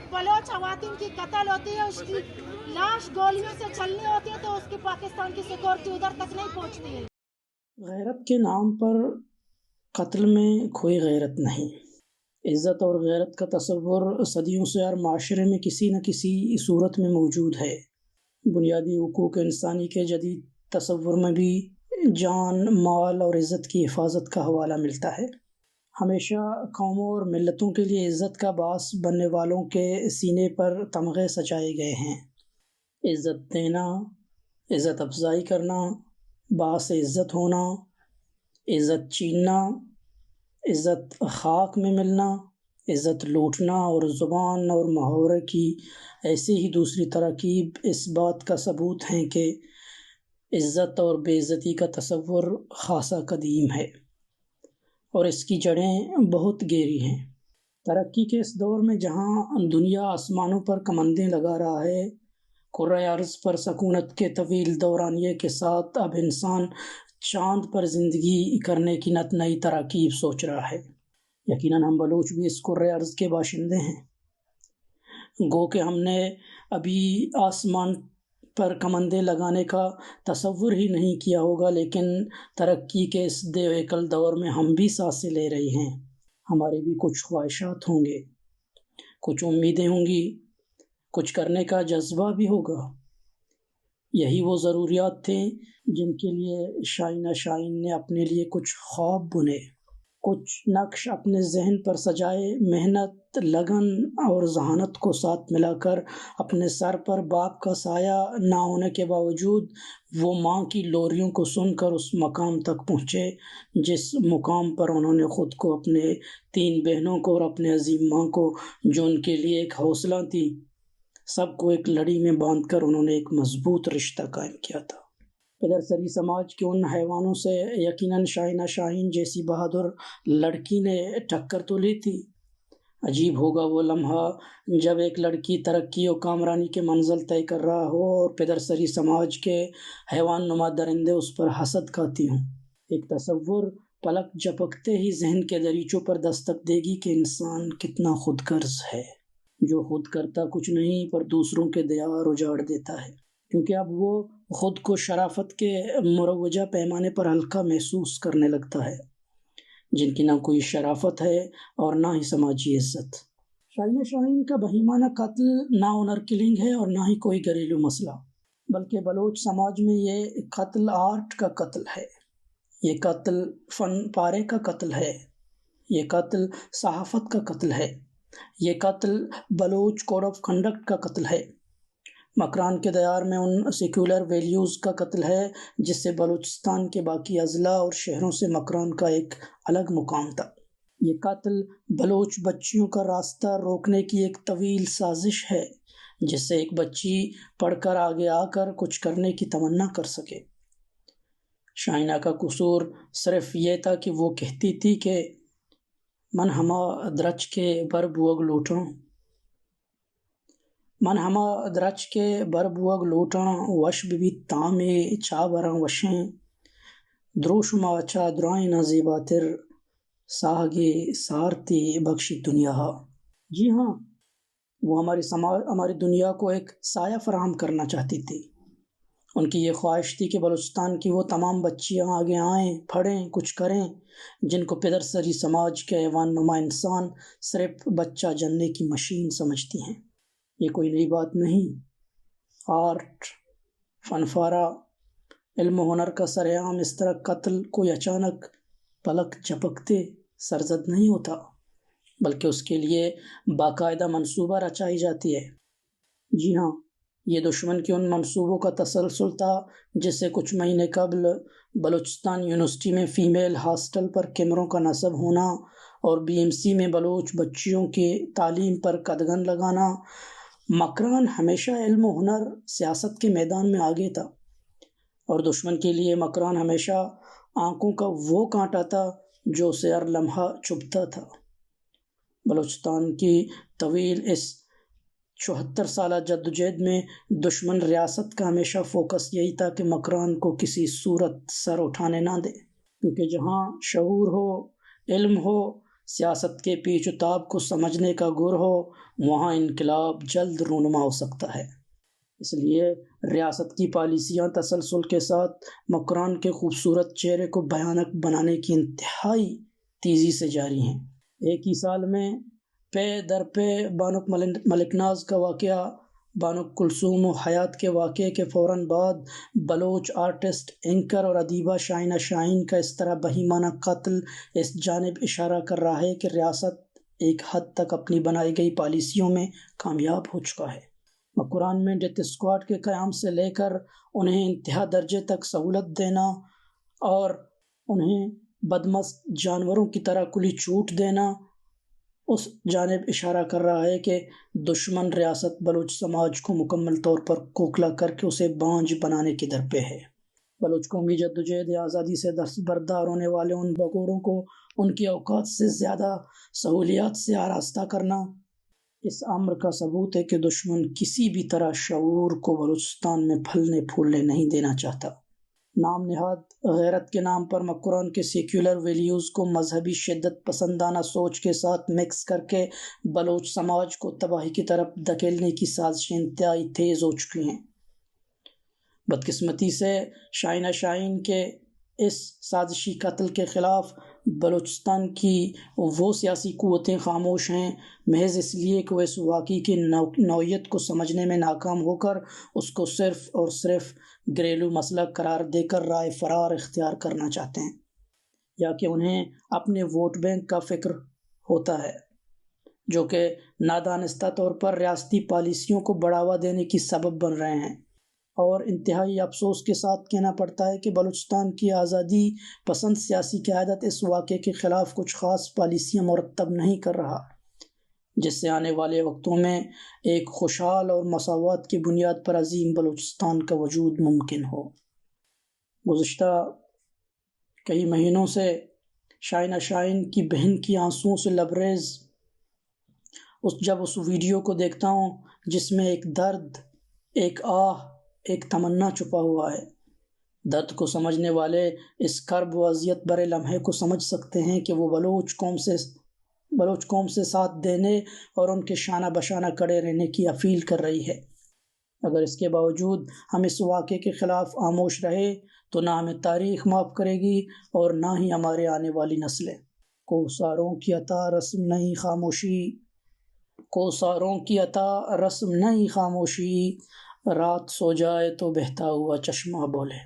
Bloch खवातीन की कत्ल होती है, उसकी लाश गोलियों से छलनी होती है, तो उसकी पाकिस्तान की सिक्योरिटी उधर तक नहीं पहुंचती है। गैरत के नाम पर कत्ल में कोई गैरत नहीं। इज़्ज़त और गैरत का तसव्वुर सदियों से हर माशरे में किसी न किसी सूरत में मौजूद है। बुनियादी हुकूक इंसानी के जदीद तसव्वुर में भी जान, माल और इज़्ज़त की हिफाजत का हवाला मिलता है। हमेशा कौमों और मिल्लतों के लिए इज़्ज़त का बास बनने वालों के सीने पर तमग़े सजाए गए हैं। इज़्ज़त देना, इज़्ज़त अफ़ज़ाई करना, बास इज़्ज़त होना, इज़्ज़त छीनना, इज़्ज़त खाक में मिलना, इज़्ज़त लूटना और ज़ुबान और मुहावरे की ऐसी ही दूसरी तरकीब इस बात का सबूत हैं कि इज़्ज़त और बेइज़्ज़ती का तसव्वुर ख़ासा क़दीम है और इसकी जड़ें बहुत गहरी हैं। तरक्की के इस दौर में जहाँ दुनिया आसमानों पर कमंदें लगा रहा है, कुर्रे अर्ज़ पर सकूनत के तवील दौरानिये के साथ अब इंसान चाँद पर ज़िंदगी करने की नत नई तरकीब सोच रहा है। यकीनन हम बलूच भी इस कुर्रे अर्ज़ के बाशिंदे हैं। गो कि हमने अभी आसमान पर कमंदे लगाने का तसव्वुर ही नहीं किया होगा, लेकिन तरक्की के इस देवकल दौर में हम भी सांसें ले रहे हैं। हमारी भी कुछ ख्वाहिशात होंगे, कुछ उम्मीदें होंगी, कुछ करने का जज्बा भी होगा। यही वो ज़रूरियात थे जिनके लिए शाइना शाइन ने अपने लिए कुछ ख्वाब बुने, कुछ नक्श अपने ज़हन पर सजाए, मेहनत, लगन और ज़हानत को साथ मिलाकर अपने सर पर बाप का साया ना होने के बावजूद वो माँ की लोरियों को सुनकर उस मकाम तक पहुँचे जिस मुकाम पर उन्होंने ख़ुद को, अपने 3 बहनों को और अपने अजीम माँ को, जो उनके लिए एक हौसला थी, सबको एक लड़ी में बांधकर उन्होंने एक मजबूत रिश्ता कायम किया था। पिदरसरी समाज के उन हैवानों से यकीनन शाइना शाहीन जैसी बहादुर लड़की ने टक्कर तो ली थी। अजीब होगा वो लम्हा जब एक लड़की तरक्की और कामरानी के मंजिल तय कर रहा हो और पिदरसरी समाज के हैवान नुमा दरिंदे उस पर हसद खाती हों। एक तसव्वुर पलक झपकते ही जहन के दरीचों पर दस्तक देगी कि इंसान कितना खुदगर्ज है, जो खुद करता कुछ नहीं पर दूसरों के दियार उजाड़ देता है, क्योंकि अब वो खुद को शराफत के मुरवजा पैमाने पर हल्का महसूस करने लगता है, जिनकी ना कोई शराफत है और ना ही समाजी इज्जत। शाइना शाहीन का बहीमाना कत्ल ना ऑनर किलिंग है और ना ही कोई घरेलू मसला, बल्कि बलोच समाज में ये कत्ल आर्ट का कत्ल है, ये कत्ल फन पारे का कत्ल है, ये कत्ल सहाफत का कत्ल है, ये कत्ल बलोच कोड ऑफ कंडक्ट का कत्ल है, मकरान के दयार में उन सेक्युलर वैल्यूज़ का कत्ल है जिससे बलूचिस्तान के बाकी अजला और शहरों से मकरान का एक अलग मुकाम था। ये कत्ल बलोच बच्चियों का रास्ता रोकने की एक तवील साजिश है जिससे एक बच्ची पढ़कर आगे आकर कुछ करने की तमन्ना कर सके। शाइना का कसूर सिर्फ ये था कि वो कहती थी कि मन हमा द्रच के बर बुअग लूटण, मन हमा द्रच के बर बुअग लूटण वश बिबी तामे चा बरा वशें द्रोशमा चा द्राई नजीबातिर साहगे सारती बख्शी दुनिया। जी हाँ, वो हमारी दुनिया को एक साया फराहम करना चाहती थी। उनकी ये ख्वाहिश थी कि बलूचिस्तान की वो तमाम बच्चियाँ आगे आएँ, पढ़ें, कुछ करें, जिनको पिदरसरी समाज के ऐवान नुमा इंसान सिर्फ बच्चा जनने की मशीन समझती हैं। ये कोई नई बात नहीं। आर्ट, फनफारा, इल्म हुनर का सरेआम इस तरह कत्ल कोई अचानक पलक झपकते सरजद नहीं होता, बल्कि उसके लिए बाकायदा मंसूबा रचाई जाती है। जी हाँ, ये दुश्मन के उन मंसूबों का तसलसल था जिससे कुछ महीने कबल बलूचिस्तान यूनिवर्सिटी में फ़ीमेल हॉस्टल पर कैमरों का नस्ब होना और बीएमसी में बलोच बच्चियों की तालीम पर कदगन लगाना। मकरान हमेशा इल्म हुनर सियासत के मैदान में आगे था और दुश्मन के लिए मकरान हमेशा आंखों का वो कांटा था जो उसे हर लम्हा चुभता था। बलूचिस्तान की तवील इस 74 साल जद्दोजहद में दुश्मन रियासत का हमेशा फोकस यही था कि मकरान को किसी सूरत सर उठाने ना दे, क्योंकि जहाँ शऊर हो, इल्म हो, سیاست کے پیچ و تاب کو سمجھنے کا گر ہو، وہاں انقلاب جلد رونما ہو سکتا ہے۔ اس لیے ریاست کی پالیسیاں تسلسل کے ساتھ مکران کے خوبصورت چہرے کو بھیانک بنانے کی انتہائی تیزی سے جاری ہیں۔ ایک ہی سال میں پے در پے بانو ملک ناز کا واقعہ، بانو کلثوم و حیات کے واقعے کے فوراً بعد بلوچ آرٹسٹ، اینکر اور ادیبہ شائنہ شاہین کا اس طرح بہیمانہ قتل اس جانب اشارہ کر رہا ہے کہ ریاست ایک حد تک اپنی بنائی گئی پالیسیوں میں کامیاب ہو چکا ہے۔ مکران میں ڈیتھ اسکواڈ کے قیام سے لے کر انہیں انتہا درجے تک سہولت دینا اور انہیں بدمست جانوروں کی طرح کھلی چھوٹ دینا اس جانب اشارہ کر رہا ہے کہ دشمن ریاست بلوچ سماج کو مکمل طور پر کھوکھلا کر کے اسے بانجھ بنانے کی درپے ہے۔ بلوچ قومی جدوجہد آزادی سے دستبردار ہونے والے ان بگوڑوں کو ان کی اوقات سے زیادہ سہولیات سے آراستہ کرنا اس امر کا ثبوت ہے کہ دشمن کسی بھی طرح شعور کو بلوچستان میں پھلنے پھولنے نہیں دینا چاہتا۔ نام نہاد غیرت کے نام پر مکران کے سیکولر ویلیوز کو مذہبی شدت پسندانہ سوچ کے ساتھ مکس کر کے بلوچ سماج کو تباہی کی طرف دھکیلنے کی سازشیں انتہائی تیز ہو چکی ہیں۔ بدقسمتی سے شائنہ شاہین کے اس سازشی قتل کے خلاف بلوچستان کی وہ سیاسی قوتیں خاموش ہیں، محض اس لیے کہ وہ اس واقعے کی نوعیت کو سمجھنے میں ناکام ہو کر اس کو صرف اور صرف گھریلو مسئلہ قرار دے کر رائے فرار اختیار کرنا چاہتے ہیں، یا کہ انہیں اپنے ووٹ بینک کا فکر ہوتا ہے، جو کہ نادانستہ طور پر ریاستی پالیسیوں کو بڑھاوا دینے کی سبب بن رہے ہیں۔ اور انتہائی افسوس کے ساتھ کہنا پڑتا ہے کہ بلوچستان کی آزادی پسند سیاسی قیادت اس واقعے کے خلاف کچھ خاص پالیسیاں مرتب نہیں کر رہا، جس سے آنے والے وقتوں میں ایک خوشحال اور مساوات کی بنیاد پر عظیم بلوچستان کا وجود ممکن ہو۔ گزشتہ کئی مہینوں سے شائنہ شاہین کی بہن کی آنسوؤں سے لبریز جب اس ویڈیو کو دیکھتا ہوں جس میں ایک درد، ایک آہ، ایک تمنا چھپا ہوا ہے، درد کو سمجھنے والے اس کرب و اذیت برے لمحے کو سمجھ سکتے ہیں کہ وہ بلوچ قوم سے ساتھ دینے اور ان کے شانہ بشانہ کڑے رہنے کی اپیل کر رہی ہے۔ اگر اس کے باوجود ہم اس واقعے کے خلاف خاموش رہے تو نہ ہمیں تاریخ معاف کرے گی اور نہ ہی ہمارے آنے والی نسلیں۔ کوساروں کی عطا رسم نہیں خاموشی، کوساروں کی عطا رسم نہیں خاموشی، رات سو جائے تو بہتا ہوا چشمہ بولے۔